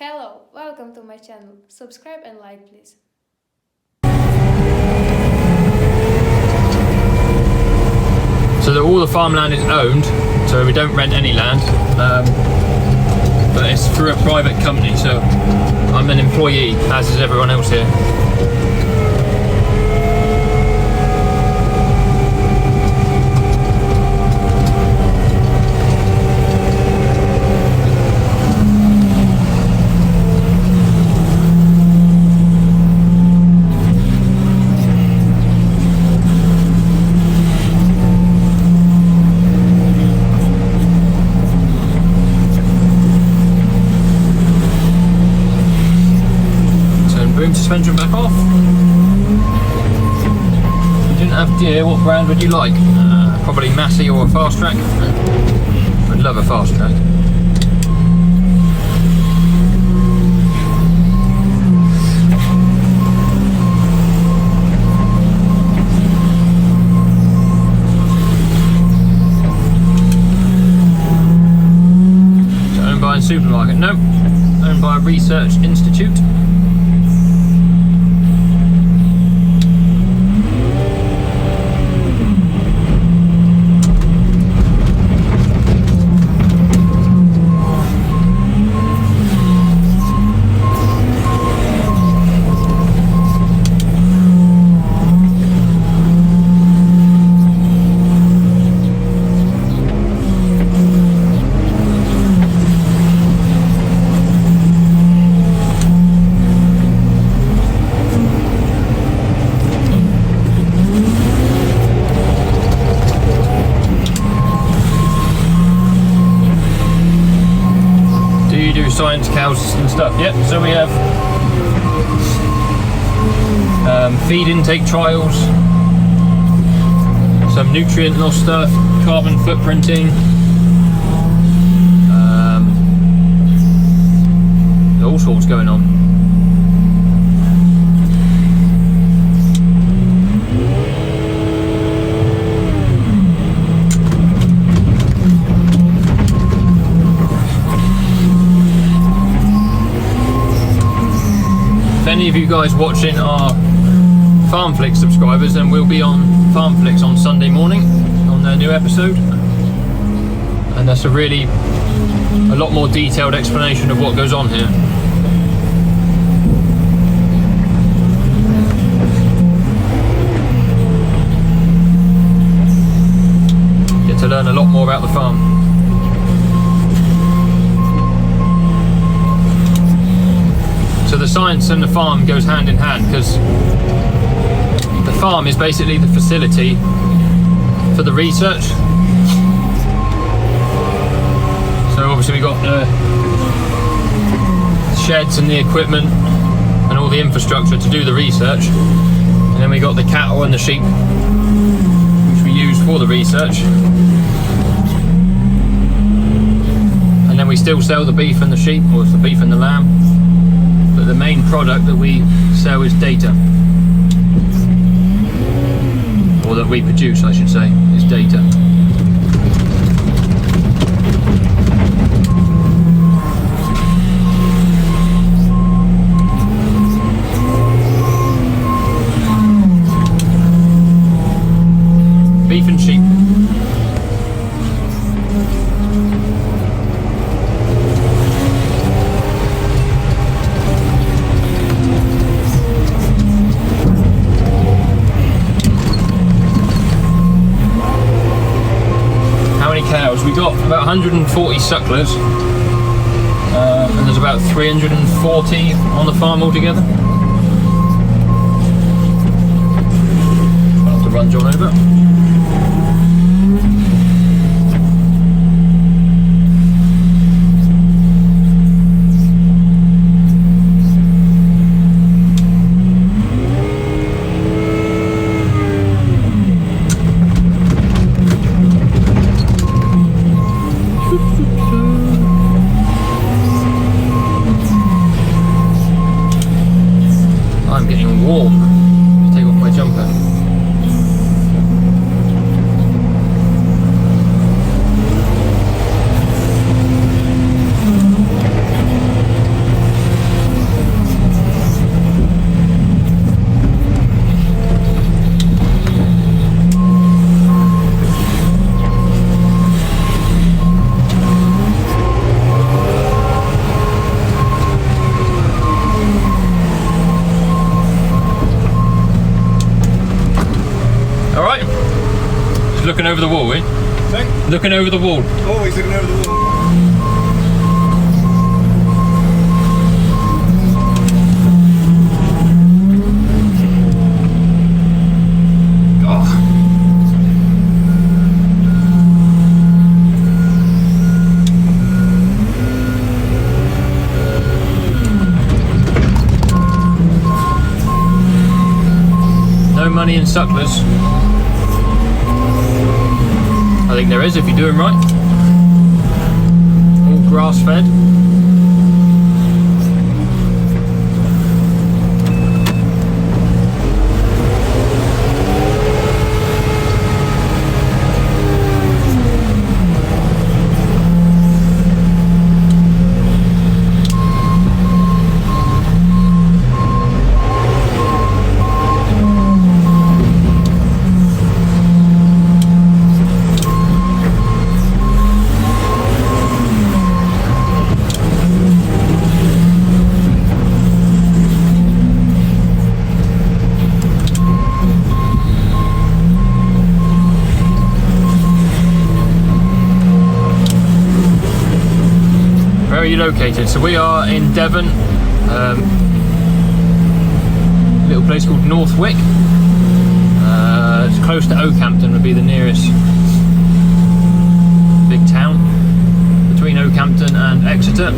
Hello, welcome to my channel. Subscribe and like please. So that all the farmland is owned, so we don't rent any land, but it's through a private company, so I'm an employee, as is everyone else here. Suspension back off. If you didn't have deer, what brand would you like? Probably Massey or a Fast Track. I'd love a Fast Track. Is it owned by a supermarket? No. Owned by a research institute. Science cows and stuff. Yep, so we have feed intake trials, some nutrient loss stuff, carbon footprinting, all sorts going on. Any of you guys watching are FarmFlix subscribers, and we'll be on FarmFlix on Sunday morning on their new episode, and that's a lot more detailed explanation of what goes on here. Get to learn a lot more about the farm. So the science and the farm goes hand in hand, because the farm is basically the facility for the research. So obviously we've got the sheds and the equipment and all the infrastructure to do the research, and then we got the cattle and the sheep which we use for the research, and then we still sell the beef and the sheep, or the beef and the lamb. But the main product that we sell is data, or that we produce, I should say, is data. Beef and sheep. Cows. We got about 140 sucklers, and there's about 340 on the farm altogether. I'll have to run John over. I'm getting warm. Let's take off my jumper. looking over the wall, eh? Sorry? Looking over the wall. Always looking over the wall. No money in sucklers. I think there is if you do them right. All grass fed. Where are you located? So we are in Devon, a little place called Northwick. It's close to Oakhampton, would be the nearest big town, between Oakhampton and Exeter.